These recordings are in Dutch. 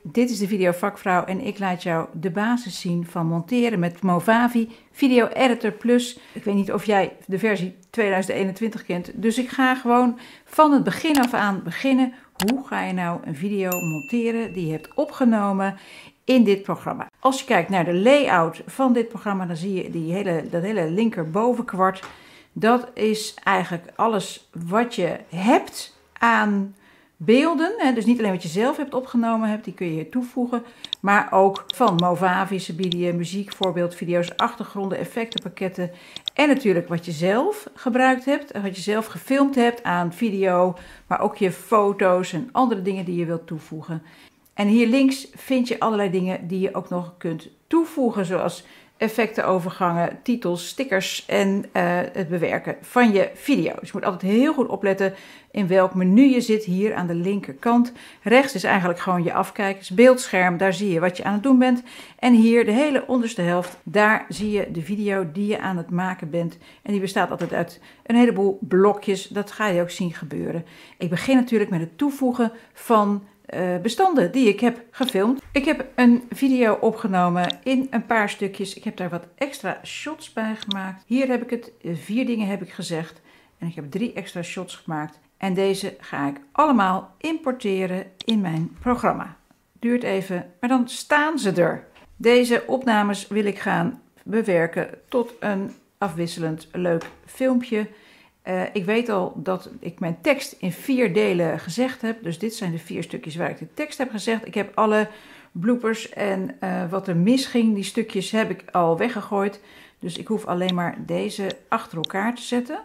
dit is de Videovakvrouw en ik laat jou de basis zien van monteren met Movavi Video Editor Plus. Ik weet niet of jij de versie 2021 kent, dus ik ga gewoon van het begin af aan beginnen. Hoe ga je nou een video monteren die je hebt opgenomen in dit programma? Als je kijkt naar de layout van dit programma, dan zie je dat hele linkerbovenkwart. Dat is eigenlijk alles wat je hebt aan beelden. Dus niet alleen wat je zelf hebt opgenomen hebt, die kun je hier toevoegen. Maar ook van Movavi, ze bieden je muziek, voorbeeldvideo's, achtergronden, effectenpakketten. En natuurlijk wat je zelf gebruikt hebt, en wat je zelf gefilmd hebt aan video. Maar ook je foto's en andere dingen die je wilt toevoegen. En hier links vind je allerlei dingen die je ook nog kunt toevoegen, zoals effectenovergangen, titels, stickers en het bewerken van je video. Dus je moet altijd heel goed opletten in welk menu je zit, hier aan de linkerkant. Rechts is eigenlijk gewoon je afkijkers, beeldscherm, daar zie je wat je aan het doen bent. En hier de hele onderste helft, daar zie je de video die je aan het maken bent. En die bestaat altijd uit een heleboel blokjes, dat ga je ook zien gebeuren. Ik begin natuurlijk met het toevoegen van bestanden die ik heb gefilmd. Ik heb een video opgenomen in een paar stukjes. Ik heb daar wat extra shots bij gemaakt. Hier heb ik het, 4 dingen heb ik gezegd. En ik heb 3 extra shots gemaakt. En deze ga ik allemaal importeren in mijn programma. Duurt even, maar dan staan ze er. Deze opnames wil ik gaan bewerken tot een afwisselend leuk filmpje. Ik weet al dat ik mijn tekst in 4 delen gezegd heb. Dus dit zijn de 4 stukjes waar ik de tekst heb gezegd. Ik heb alle bloopers en wat er misging, die stukjes heb ik al weggegooid. Dus ik hoef alleen maar deze achter elkaar te zetten.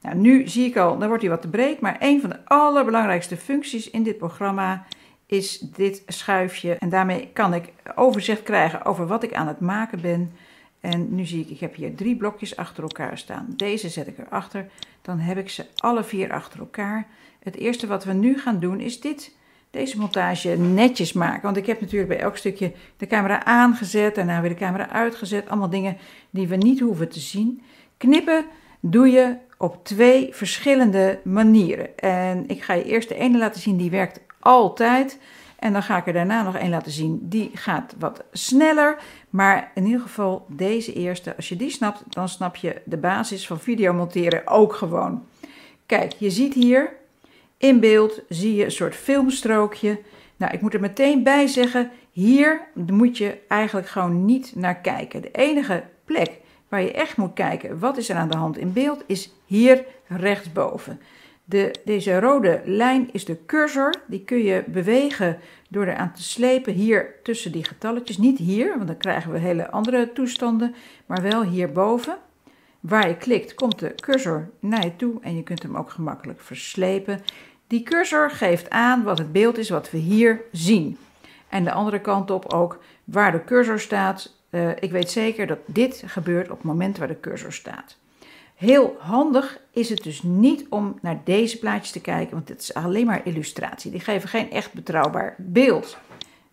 Nou, nu zie ik al, dan wordt hij wat te breed. Maar een van de allerbelangrijkste functies in dit programma is dit schuifje. En daarmee kan ik overzicht krijgen over wat ik aan het maken ben. En nu zie ik heb hier 3 blokjes achter elkaar staan. Deze zet ik erachter. Dan heb ik ze alle 4 achter elkaar. Het eerste wat we nu gaan doen is deze montage netjes maken. Want ik heb natuurlijk bij elk stukje de camera aangezet. Daarna weer de camera uitgezet. Allemaal dingen die we niet hoeven te zien. Knippen doe je op 2 verschillende manieren. En ik ga je eerst de ene laten zien, die werkt altijd. En dan ga ik er daarna nog een laten zien, die gaat wat sneller. Maar in ieder geval deze eerste, als je die snapt, dan snap je de basis van video monteren ook gewoon. Kijk, je ziet hier in beeld, zie je een soort filmstrookje. Nou, ik moet er meteen bij zeggen, hier moet je eigenlijk gewoon niet naar kijken. De enige plek waar je echt moet kijken, wat is er aan de hand in beeld, is hier rechtsboven. Deze rode lijn is de cursor, die kun je bewegen door eraan te slepen hier tussen die getalletjes. Niet hier, want dan krijgen we hele andere toestanden, maar wel hierboven. Waar je klikt komt de cursor naar je toe en je kunt hem ook gemakkelijk verslepen. Die cursor geeft aan wat het beeld is wat we hier zien. En de andere kant op ook waar de cursor staat. Ik weet zeker dat dit gebeurt op het moment waar de cursor staat. Heel handig is het dus niet om naar deze plaatjes te kijken, want dit is alleen maar illustratie. Die geven geen echt betrouwbaar beeld.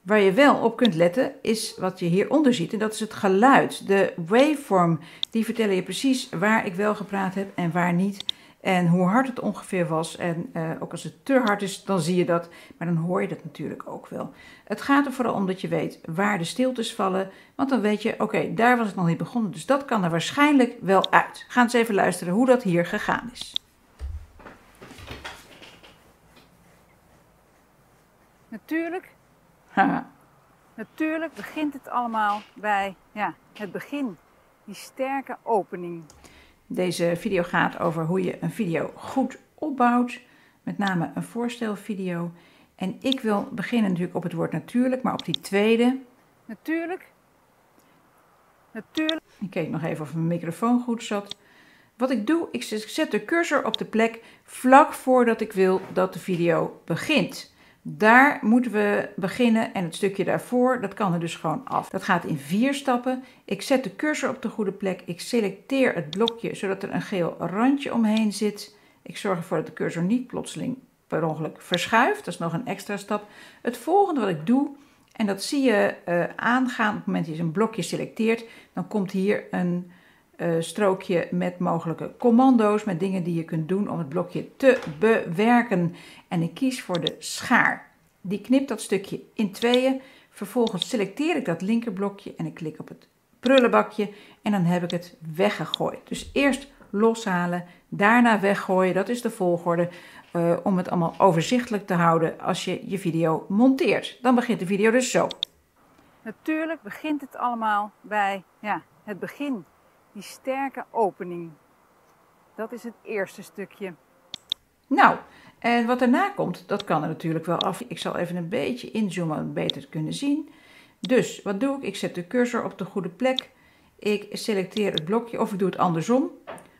Waar je wel op kunt letten is wat je hieronder ziet en dat is het geluid. De waveform, die vertellen je precies waar ik wel gepraat heb en waar niet. En hoe hard het ongeveer was. En ook als het te hard is, dan zie je dat. Maar dan hoor je dat natuurlijk ook wel. Het gaat er vooral om dat je weet waar de stiltes vallen. Want dan weet je, oké, daar was het nog niet begonnen. Dus dat kan er waarschijnlijk wel uit. Ga eens even luisteren hoe dat hier gegaan is. Natuurlijk begint het allemaal bij het begin. Die sterke opening. Deze video gaat over hoe je een video goed opbouwt, met name een voorstelvideo. En ik wil beginnen natuurlijk op het woord natuurlijk, maar op die tweede. Natuurlijk. Ik keek nog even of mijn microfoon goed zat. Wat ik doe, ik zet de cursor op de plek vlak voordat ik wil dat de video begint. Daar moeten we beginnen en het stukje daarvoor, dat kan er dus gewoon af. Dat gaat in 4 stappen. Ik zet de cursor op de goede plek. Ik selecteer het blokje zodat er een geel randje omheen zit. Ik zorg ervoor dat de cursor niet plotseling per ongeluk verschuift. Dat is nog een extra stap. Het volgende wat ik doe, en dat zie je aangaan op het moment dat je een blokje selecteert, dan komt hier een strookje met mogelijke commando's, met dingen die je kunt doen om het blokje te bewerken. En ik kies voor de schaar. Die knipt dat stukje in tweeën. Vervolgens selecteer ik dat linkerblokje en ik klik op het prullenbakje en dan heb ik het weggegooid. Dus eerst loshalen, daarna weggooien. Dat is de volgorde om het allemaal overzichtelijk te houden als je je video monteert. Dan begint de video dus zo. Natuurlijk begint het allemaal bij het begin. Die sterke opening. Dat is het eerste stukje. Nou, en wat daarna komt, dat kan er natuurlijk wel af. Ik zal even een beetje inzoomen om het beter te kunnen zien. Dus, wat doe ik? Ik zet de cursor op de goede plek. Ik selecteer het blokje, of ik doe het andersom.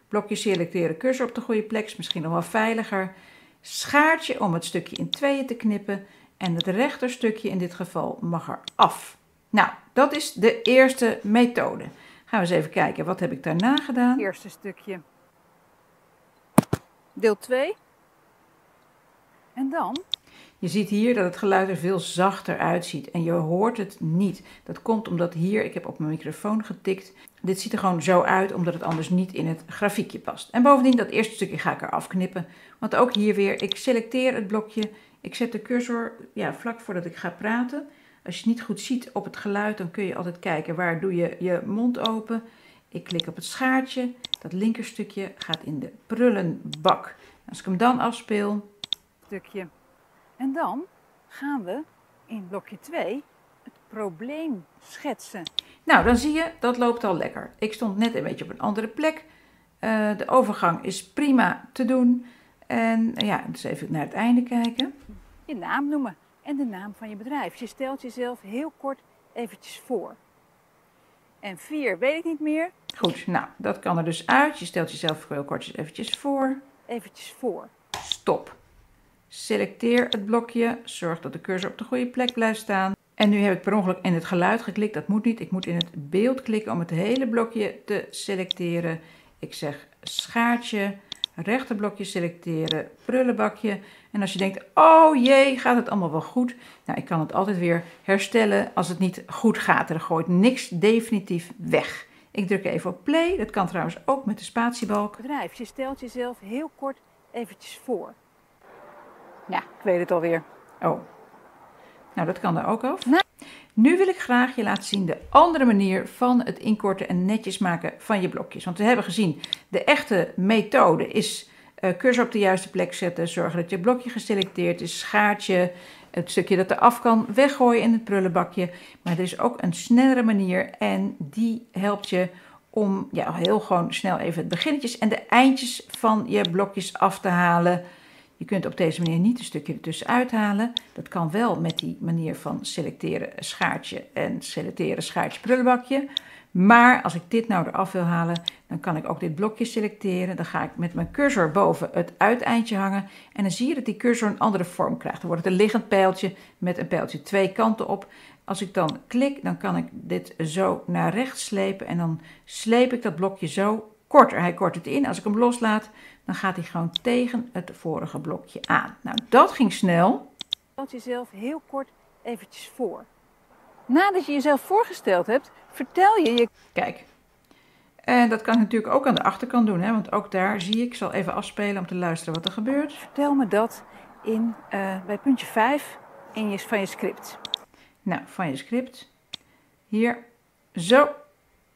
Blokje selecteren, cursor op de goede plek, is misschien nog wel veiliger. Schaartje om het stukje in tweeën te knippen. En het rechterstukje in dit geval mag er af. Nou, dat is de eerste methode. Gaan we eens even kijken, wat heb ik daarna gedaan? Eerste stukje. Deel 2. En dan? Je ziet hier dat het geluid er veel zachter uitziet en je hoort het niet. Dat komt omdat hier, ik heb op mijn microfoon getikt, dit ziet er gewoon zo uit omdat het anders niet in het grafiekje past. En bovendien, dat eerste stukje ga ik eraf knippen. Want ook hier weer, ik selecteer het blokje, ik zet de cursor vlak voordat ik ga praten. Als je het niet goed ziet op het geluid, dan kun je altijd kijken waar doe je je mond open. Ik klik op het schaartje, dat linkerstukje gaat in de prullenbak. Als ik hem dan afspeel, stukje. En dan gaan we in blokje 2 het probleem schetsen. Nou, dan zie je, dat loopt al lekker. Ik stond net een beetje op een andere plek. De overgang is prima te doen. En dus even naar het einde kijken. Je naam noemen en de naam van je bedrijf. Je stelt jezelf heel kort eventjes voor. En 4 weet ik niet meer. Goed, nou, dat kan er dus uit. Je stelt jezelf heel kort eventjes voor. Eventjes voor. Stop. Selecteer het blokje. Zorg dat de cursor op de goede plek blijft staan. En nu heb ik per ongeluk in het geluid geklikt. Dat moet niet. Ik moet in het beeld klikken om het hele blokje te selecteren. Ik zeg schaartje. Rechterblokje selecteren. Prullenbakje. En als je denkt, oh jee, gaat het allemaal wel goed? Nou, ik kan het altijd weer herstellen als het niet goed gaat. Er gooit niks definitief weg. Ik druk even op play. Dat kan trouwens ook met de spatiebalk. Bedrijf, je stelt jezelf heel kort eventjes voor. Ja, ik weet het alweer. Oh, nou dat kan er ook af. Nou. Nu wil ik graag je laten zien de andere manier van het inkorten en netjes maken van je blokjes. Want we hebben gezien, de echte methode is cursor op de juiste plek zetten. Zorgen dat je blokje geselecteerd is, schaartje, het stukje dat er af kan, weggooien in het prullenbakje. Maar er is ook een snellere manier en die helpt je om heel gewoon snel even het beginnetjes en de eindjes van je blokjes af te halen. Je kunt op deze manier niet een stukje ertussen uithalen. Dat kan wel met die manier van selecteren schaartje en selecteren schaartje prullenbakje. Maar als ik dit nou eraf wil halen, dan kan ik ook dit blokje selecteren. Dan ga ik met mijn cursor boven het uiteindje hangen. En dan zie je dat die cursor een andere vorm krijgt. Dan wordt het een liggend pijltje met een pijltje 2 kanten op. Als ik dan klik, dan kan ik dit zo naar rechts slepen. En dan sleep ik dat blokje zo korter. Hij kort het in. Als ik hem loslaat, dan gaat hij gewoon tegen het vorige blokje aan. Nou, dat ging snel. Stel jezelf heel kort eventjes voor. Nadat je jezelf voorgesteld hebt, vertel je... Kijk, en dat kan ik natuurlijk ook aan de achterkant doen, hè? Want ook daar zie ik zal even afspelen om te luisteren wat er gebeurt. Vertel me dat bij puntje 5 van je script. Nou, van je script. Hier, zo.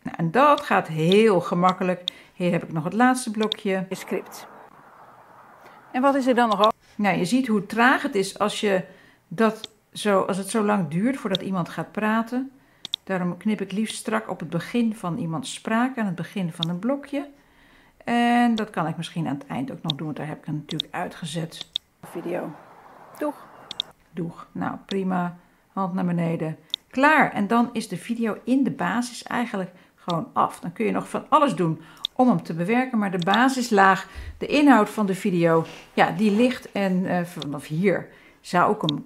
Nou, en dat gaat heel gemakkelijk. Hier heb ik nog het laatste blokje. Je script. En wat is er dan nog over? Nou, je ziet hoe traag het is als het zo lang duurt voordat iemand gaat praten. Daarom knip ik liefst strak op het begin van iemands spraak, aan het begin van een blokje. En dat kan ik misschien aan het eind ook nog doen, want daar heb ik hem natuurlijk uitgezet. Video. Doeg. Doeg. Nou, prima. Hand naar beneden. Klaar. En dan is de video in de basis eigenlijk gewoon af. Dan kun je nog van alles doen om hem te bewerken, maar de basislaag, de inhoud van de video, die ligt. En vanaf hier zou ik hem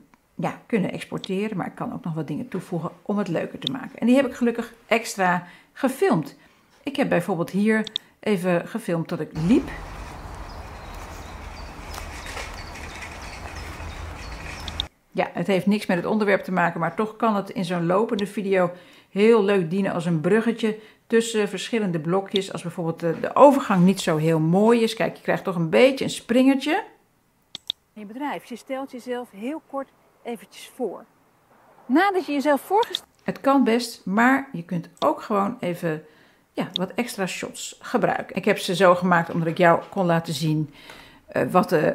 kunnen exporteren, maar ik kan ook nog wat dingen toevoegen om het leuker te maken. En die heb ik gelukkig extra gefilmd. Ik heb bijvoorbeeld hier even gefilmd dat ik liep. Ja, het heeft niks met het onderwerp te maken, maar toch kan het in zo'n lopende video heel leuk dienen als een bruggetje tussen verschillende blokjes. Als bijvoorbeeld de overgang niet zo heel mooi is. Kijk, je krijgt toch een beetje een springertje. Je bedrijf, je stelt jezelf heel kort eventjes voor. Nadat je jezelf voorgesteld... Het kan best, maar je kunt ook gewoon even wat extra shots gebruiken. Ik heb ze zo gemaakt omdat ik jou kon laten zien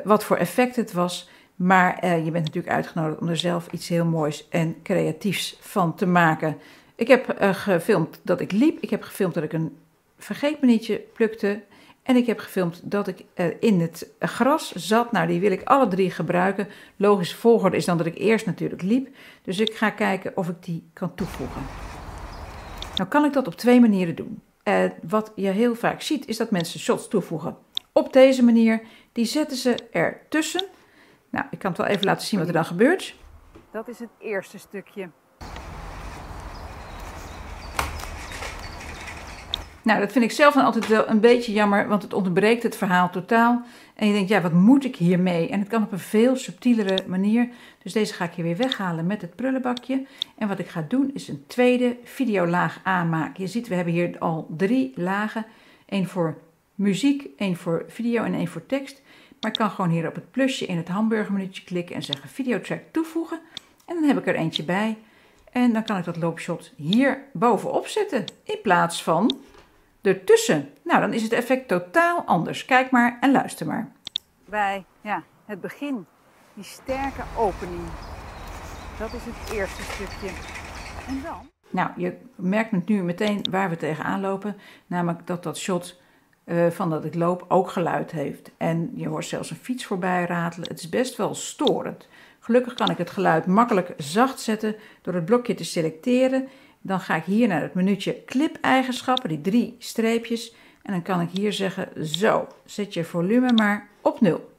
wat voor effect het was. Maar je bent natuurlijk uitgenodigd om er zelf iets heel moois en creatiefs van te maken. Ik heb gefilmd dat ik liep. Ik heb gefilmd dat ik een vergeetmenietje plukte. En ik heb gefilmd dat ik in het gras zat. Nou, die wil ik alle drie gebruiken. Logische volgorde is dan dat ik eerst natuurlijk liep. Dus ik ga kijken of ik die kan toevoegen. Nou kan ik dat op twee manieren doen. Wat je heel vaak ziet is dat mensen shots toevoegen op deze manier. Die zetten ze ertussen. Nou, ik kan het wel even laten zien wat er dan gebeurt. Dat is het eerste stukje. Nou, dat vind ik zelf dan altijd wel een beetje jammer, want het ontbreekt het verhaal totaal. En je denkt, ja, wat moet ik hiermee? En het kan op een veel subtielere manier. Dus deze ga ik hier weer weghalen met het prullenbakje. En wat ik ga doen is een tweede videolaag aanmaken. Je ziet, we hebben hier al 3 lagen. 1 voor muziek, 1 voor video en 1 voor tekst. Maar ik kan gewoon hier op het plusje in het hamburgermenuutje klikken en zeggen videotrack toevoegen. En dan heb ik er eentje bij. En dan kan ik dat loopshot hier bovenop zetten in plaats van ertussen. Nou, dan is het effect totaal anders. Kijk maar en luister maar. Bij het begin, die sterke opening. Dat is het eerste stukje. En dan? Nou, je merkt nu meteen waar we tegenaan lopen. Namelijk dat shot van dat ik loop ook geluid heeft. En je hoort zelfs een fiets voorbij ratelen. Het is best wel storend. Gelukkig kan ik het geluid makkelijk zacht zetten door het blokje te selecteren. Dan ga ik hier naar het menuutje clip-eigenschappen, die 3 streepjes. En dan kan ik hier zeggen, zo, zet je volume maar op 0.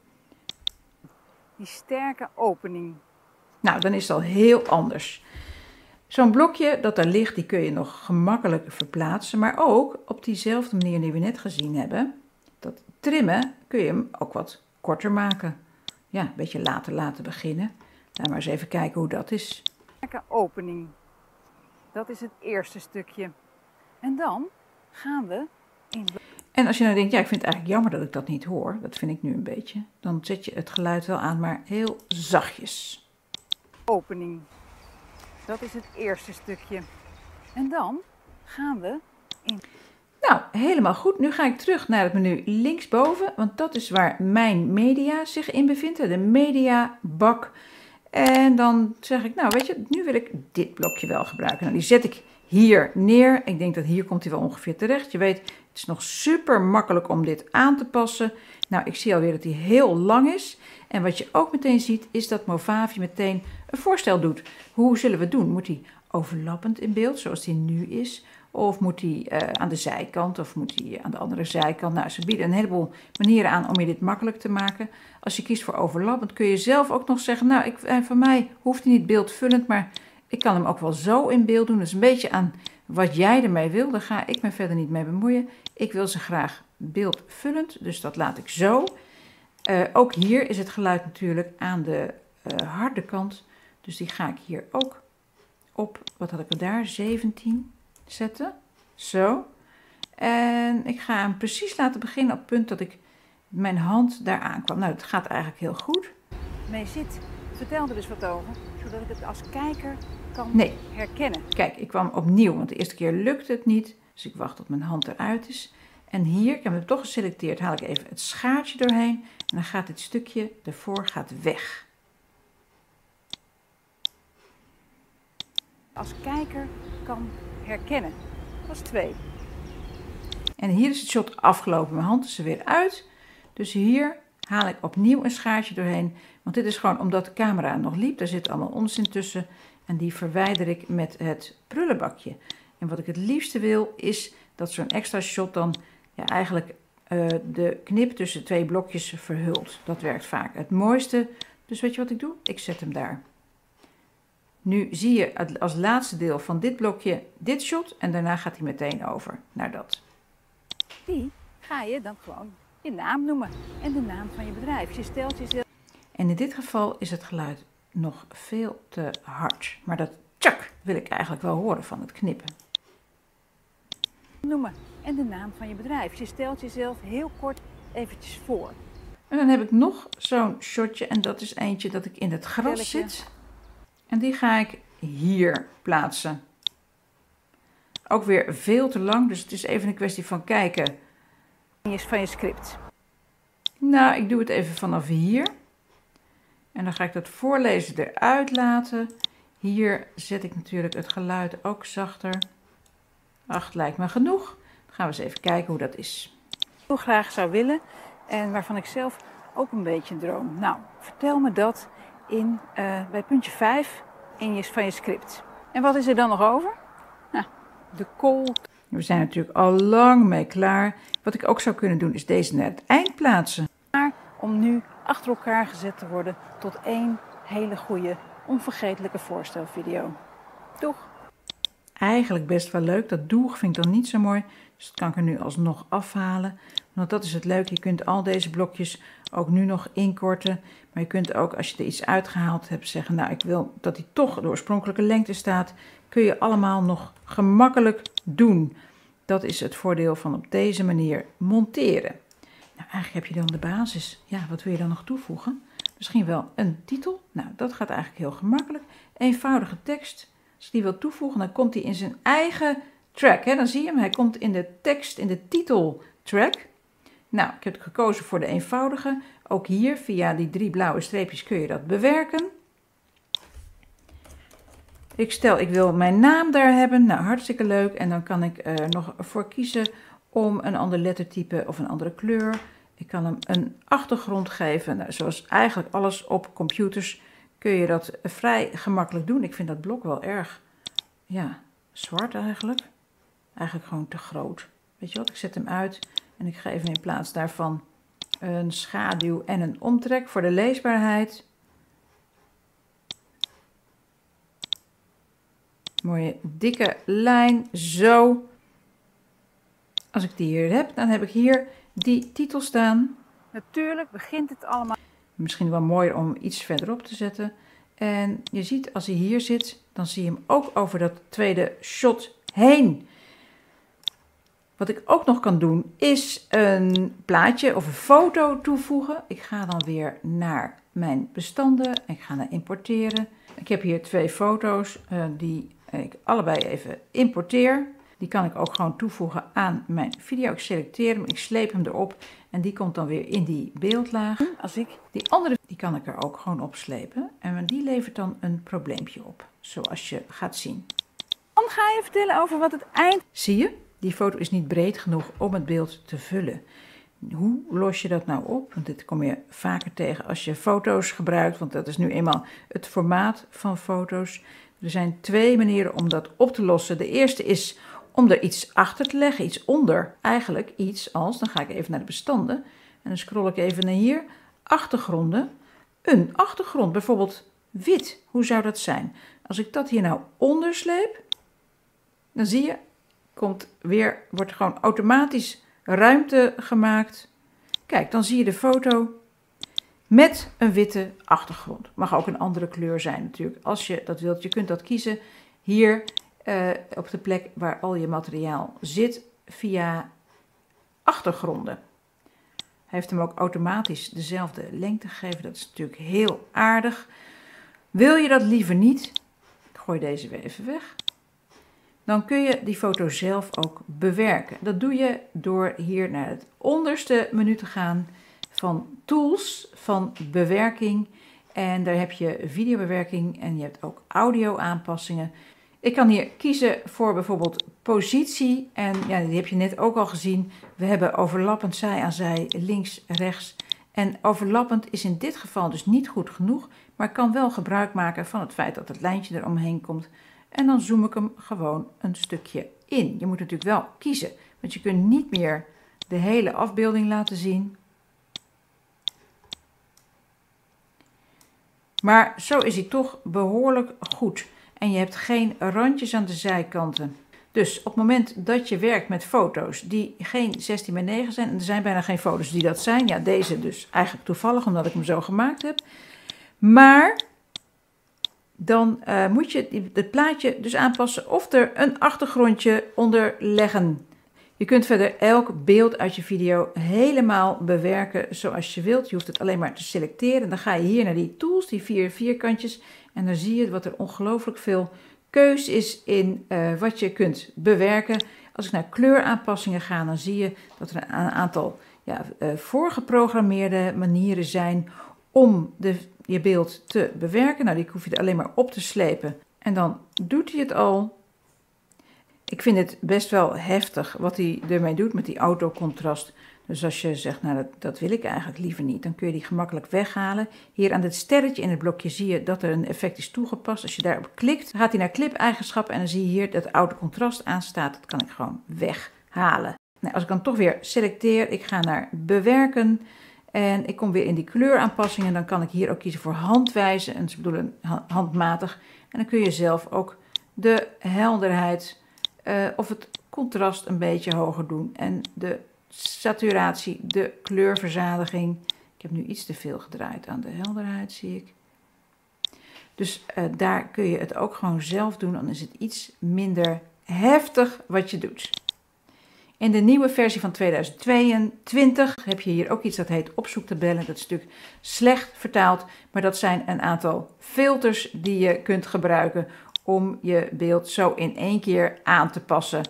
Die sterke opening. Nou, dan is het al heel anders. Zo'n blokje dat daar ligt, die kun je nog gemakkelijk verplaatsen. Maar ook op diezelfde manier die we net gezien hebben, dat trimmen, kun je hem ook wat korter maken. Ja, een beetje laten beginnen. Laten we maar eens even kijken hoe dat is. Sterke opening. Dat is het eerste stukje. En dan gaan we in... En als je nou denkt, ja, ik vind het eigenlijk jammer dat ik dat niet hoor. Dat vind ik nu een beetje. Dan zet je het geluid wel aan, maar heel zachtjes. Opening. Dat is het eerste stukje. En dan gaan we in... Nou, helemaal goed. Nu ga ik terug naar het menu linksboven. Want dat is waar mijn media zich in bevindt. De mediabak. En dan zeg ik, nou weet je, nu wil ik dit blokje wel gebruiken. Nou, die zet ik hier neer. Ik denk dat hier komt hij wel ongeveer terecht. Je weet, het is nog super makkelijk om dit aan te passen. Nou, ik zie alweer dat hij heel lang is. En wat je ook meteen ziet, is dat Movavi meteen een voorstel doet. Hoe zullen we het doen? Moet hij overlappend in beeld, zoals hij nu is? Of moet hij aan de zijkant, of moet hij aan de andere zijkant? Nou, ze bieden een heleboel manieren aan om je dit makkelijk te maken. Als je kiest voor overlappend, kun je zelf ook nog zeggen, nou, voor mij hoeft hij niet beeldvullend, maar ik kan hem ook wel zo in beeld doen. Dat is een beetje aan wat jij ermee wil. Daar ga ik me verder niet mee bemoeien. Ik wil ze graag beeldvullend, dus dat laat ik zo. Ook hier is het geluid natuurlijk aan de harde kant. Dus die ga ik hier ook op, wat had ik er daar, 17 zetten. Zo. En ik ga hem precies laten beginnen op het punt dat ik mijn hand daar aankwam. Nou, dat gaat eigenlijk heel goed. Mee zit. Vertel er dus wat over, zodat ik het als kijker kan herkennen. Kijk, ik kwam opnieuw, want de eerste keer lukte het niet. Dus ik wacht tot mijn hand eruit is. En hier, ik heb hem toch geselecteerd, haal ik even het schaartje doorheen. En dan gaat dit stukje ervoor weg. Als kijker kan herkennen. Dat is 2. En hier is het shot afgelopen. Mijn hand is er weer uit. Dus hier haal ik opnieuw een schaartje doorheen. Want dit is gewoon omdat de camera nog liep. Daar zit allemaal onzin tussen. En die verwijder ik met het prullenbakje. En wat ik het liefste wil is dat zo'n extra shot dan eigenlijk de knip tussen 2 blokjes verhult. Dat werkt vaak het mooiste. Dus weet je wat ik doe? Ik zet hem daar. Nu zie je als laatste deel van dit blokje dit shot en daarna gaat hij meteen over naar dat. Die ga je dan gewoon je naam noemen en de naam van je bedrijf. Je stelt jezelf... En in dit geval is het geluid nog veel te hard. Maar dat tjak wil ik eigenlijk wel horen van het knippen. Noemen en de naam van je bedrijf. Je stelt jezelf heel kort eventjes voor. En dan heb ik nog zo'n shotje en dat is eentje dat ik in het gras zit. En die ga ik hier plaatsen. Ook weer veel te lang, dus het is even een kwestie van kijken van je script. Nou, ik doe het even vanaf hier. En dan ga ik dat voorlezen eruit laten. Hier zet ik natuurlijk het geluid ook zachter. 8 lijkt me genoeg. Dan gaan we eens even kijken hoe dat is. Ik heel graag zou willen en waarvan ik zelf ook een beetje droom. Nou, vertel me dat bij puntje 5 van je script. En wat is er dan nog over? Nou, de call. We zijn natuurlijk al lang mee klaar. Wat ik ook zou kunnen doen is deze naar het eind plaatsen. Maar om nu achter elkaar gezet te worden tot één hele goede, onvergetelijke voorstelvideo. Doeg! Eigenlijk best wel leuk. Dat doeg vind ik dan niet zo mooi. Dus dat kan ik er nu alsnog afhalen. Want dat is het leuke. Je kunt al deze blokjes ook nu nog inkorten. Maar je kunt ook, als je er iets uitgehaald hebt, zeggen, nou, ik wil dat die toch de oorspronkelijke lengte staat. Kun je allemaal nog gemakkelijk doen. Dat is het voordeel van op deze manier monteren. Nou, eigenlijk heb je dan de basis. Ja, wat wil je dan nog toevoegen? Misschien wel een titel. Nou, dat gaat eigenlijk heel gemakkelijk. Eenvoudige tekst. Als ik die wil toevoegen, dan komt hij in zijn eigen track. Hè? Dan zie je hem, hij komt in de tekst, in de titeltrack. Nou, ik heb gekozen voor de eenvoudige. Ook hier, via die 3 blauwe streepjes, kun je dat bewerken. Ik wil mijn naam daar hebben. Nou, hartstikke leuk. En dan kan ik er nog voor kiezen om een ander lettertype of een andere kleur. Ik kan hem een achtergrond geven. Nou, zoals eigenlijk alles op computers kun je dat vrij gemakkelijk doen. Ik vind dat blok wel erg, ja, zwart eigenlijk. Eigenlijk gewoon te groot. Weet je wat, ik zet hem uit en ik ga even in plaats daarvan een schaduw en een omtrek voor de leesbaarheid. Mooie dikke lijn, zo. Als ik die hier heb, dan heb ik hier die titel staan. Natuurlijk begint het allemaal. Misschien wel mooier om iets verderop te zetten. En je ziet, als hij hier zit, dan zie je hem ook over dat tweede shot heen. Wat ik ook nog kan doen, is een plaatje of een foto toevoegen. Ik ga dan weer naar mijn bestanden. Ik ga naar importeren. Ik heb hier 2 foto's die ik allebei even importeer. Die kan ik ook gewoon toevoegen aan mijn video. Ik selecteer hem, ik sleep hem erop en die komt dan weer in die beeldlaag. Als ik die andere, die kan ik er ook gewoon opslepen en die levert dan een probleempje op, zoals je gaat zien. Dan ga je vertellen over wat het eind... Zie je? Die foto is niet breed genoeg om het beeld te vullen. Hoe los je dat nou op? Want dit kom je vaker tegen als je foto's gebruikt, want dat is nu eenmaal het formaat van foto's. Er zijn 2 manieren om dat op te lossen. De eerste is om er iets achter te leggen, iets onder. Eigenlijk iets als, dan ga ik even naar de bestanden en dan scroll ik even naar hier, achtergronden. Een achtergrond, bijvoorbeeld wit. Hoe zou dat zijn? Als ik dat hier nou ondersleep, dan zie je, wordt gewoon automatisch ruimte gemaakt. Kijk, dan zie je de foto met een witte achtergrond. Mag ook een andere kleur zijn natuurlijk, als je dat wilt. Je kunt dat kiezen hier op de plek waar al je materiaal zit via achtergronden. Hij heeft hem ook automatisch dezelfde lengte gegeven. Dat is natuurlijk heel aardig. Wil je dat liever niet? Ik gooi deze weer even weg. Dan kun je die foto zelf ook bewerken. Dat doe je door hier naar het onderste menu te gaan van tools, van bewerking. En daar heb je videobewerking en je hebt ook audio aanpassingen. Ik kan hier kiezen voor bijvoorbeeld positie. En ja, die heb je net ook al gezien. We hebben overlappend zij aan zij, links, rechts. En overlappend is in dit geval dus niet goed genoeg. Maar ik kan wel gebruik maken van het feit dat het lijntje eromheen komt. En dan zoom ik hem gewoon een stukje in. Je moet natuurlijk wel kiezen, want je kunt niet meer de hele afbeelding laten zien. Maar zo is hij toch behoorlijk goed. En je hebt geen randjes aan de zijkanten. Dus op het moment dat je werkt met foto's die geen 16:9 zijn, en er zijn bijna geen foto's die dat zijn. Ja, deze dus eigenlijk toevallig, omdat ik hem zo gemaakt heb. Maar dan moet je het plaatje dus aanpassen of er een achtergrondje onder leggen. Je kunt verder elk beeld uit je video helemaal bewerken zoals je wilt. Je hoeft het alleen maar te selecteren. Dan ga je hier naar die tools, die 4 vierkantjes. En dan zie je wat er ongelooflijk veel keus is in wat je kunt bewerken. Als ik naar kleuraanpassingen ga, dan zie je dat er een aantal voorgeprogrammeerde manieren zijn om je beeld te bewerken. Nou, die hoef je er alleen maar op te slepen en dan doet hij het al. Ik vind het best wel heftig wat hij ermee doet met die autocontrast. Dus als je zegt, nou dat wil ik eigenlijk liever niet, dan kun je die gemakkelijk weghalen. Hier aan dit sterretje in het blokje zie je dat er een effect is toegepast. Als je daarop klikt, dan gaat hij naar clip-eigenschappen en dan zie je hier dat autocontrast aanstaat. Dat kan ik gewoon weghalen. Nou, als ik dan toch weer selecteer, ik ga naar bewerken en ik kom weer in die kleuraanpassingen. Dan kan ik hier ook kiezen voor handwijze, en ze bedoelen handmatig. En dan kun je zelf ook de helderheid of het contrast een beetje hoger doen en de saturatie, de kleurverzadiging. Ik heb nu iets te veel gedraaid aan de helderheid, zie ik. Dus daar kun je het ook gewoon zelf doen. Dan is het iets minder heftig wat je doet. In de nieuwe versie van 2022 heb je hier ook iets dat heet opzoektabellen. Dat is natuurlijk slecht vertaald, maar dat zijn een aantal filters die je kunt gebruiken om je beeld zo in één keer aan te passen.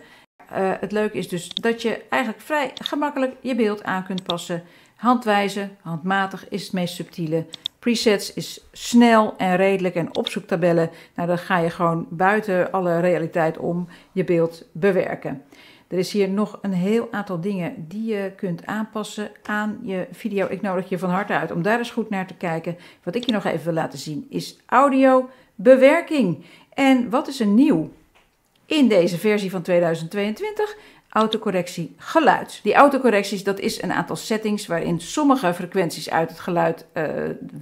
Het leuke is dus dat je eigenlijk vrij gemakkelijk je beeld aan kunt passen. Handwijze, handmatig is het meest subtiele. Presets is snel en redelijk en opzoektabellen. Nou, dan ga je gewoon buiten alle realiteit om je beeld bewerken. Er is hier nog een heel aantal dingen die je kunt aanpassen aan je video. Ik nodig je van harte uit om daar eens goed naar te kijken. Wat ik je nog even wil laten zien is audio bewerking. En wat is er nieuw in deze versie van 2022? Autocorrectie geluid. Die autocorrecties, dat is een aantal settings waarin sommige frequenties uit het geluid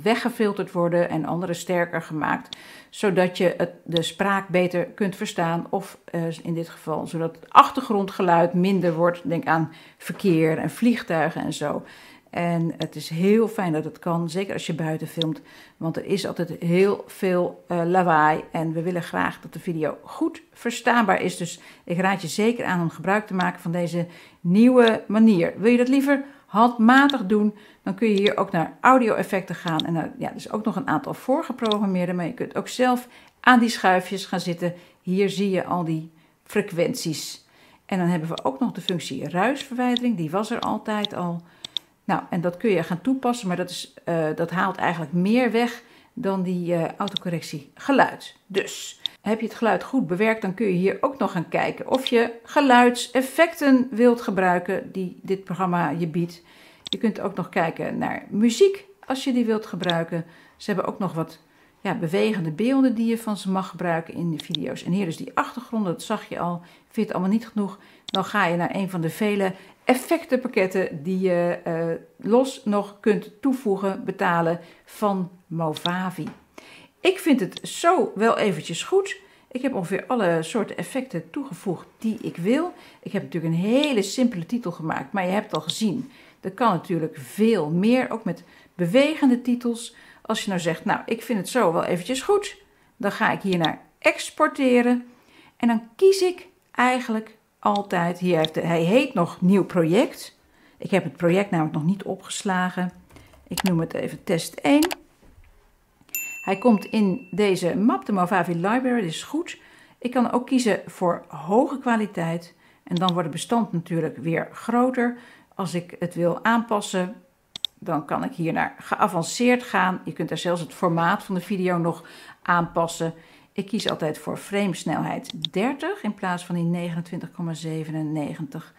weggefilterd worden en andere sterker gemaakt, zodat je de spraak beter kunt verstaan of in dit geval zodat het achtergrondgeluid minder wordt. Denk aan verkeer en vliegtuigen en zo. En het is heel fijn dat het kan, zeker als je buiten filmt, want er is altijd heel veel lawaai en we willen graag dat de video goed verstaanbaar is. Dus ik raad je zeker aan om gebruik te maken van deze nieuwe manier. Wil je dat liever handmatig doen, dan kun je hier ook naar audio-effecten gaan. En er is ook nog een aantal voorgeprogrammeerde, maar je kunt ook zelf aan die schuifjes gaan zitten. Hier zie je al die frequenties. En dan hebben we ook nog de functie ruisverwijdering, die was er altijd al. Nou, en dat kun je gaan toepassen, maar dat haalt eigenlijk meer weg dan die autocorrectie geluid. Dus heb je het geluid goed bewerkt, dan kun je hier ook nog gaan kijken of je geluidseffecten wilt gebruiken die dit programma je biedt. Je kunt ook nog kijken naar muziek als je die wilt gebruiken. Ze hebben ook nog wat bewegende beelden die je van ze mag gebruiken in de video's. En hier is die achtergrond, dat zag je al. Vind je het allemaal niet genoeg? Dan ga je naar een van de vele effectenpakketten die je los nog kunt toevoegen, betalen van Movavi. Ik vind het zo wel eventjes goed. Ik heb ongeveer alle soorten effecten toegevoegd die ik wil. Ik heb natuurlijk een hele simpele titel gemaakt, maar je hebt het al gezien. Er kan natuurlijk veel meer, ook met bewegende titels. Als je nou zegt, nou ik vind het zo wel eventjes goed, dan ga ik hier naar exporteren. En dan kies ik eigenlijk altijd, hij heet nog nieuw project. Ik heb het project namelijk nog niet opgeslagen. Ik noem het even test 1. Hij komt in deze map, de Movavi Library, dat is goed. Ik kan ook kiezen voor hoge kwaliteit. En dan wordt het bestand natuurlijk weer groter. Als ik het wil aanpassen, dan kan ik hier naar geavanceerd gaan. Je kunt daar zelfs het formaat van de video nog aanpassen. Ik kies altijd voor framesnelheid 30 in plaats van die 29,97.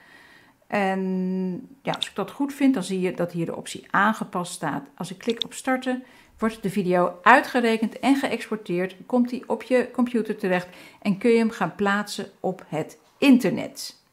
En ja, als ik dat goed vind, dan zie je dat hier de optie aangepast staat. Als ik klik op starten, wordt de video uitgerekend en geëxporteerd. Komt die op je computer terecht en kun je hem gaan plaatsen op het internet.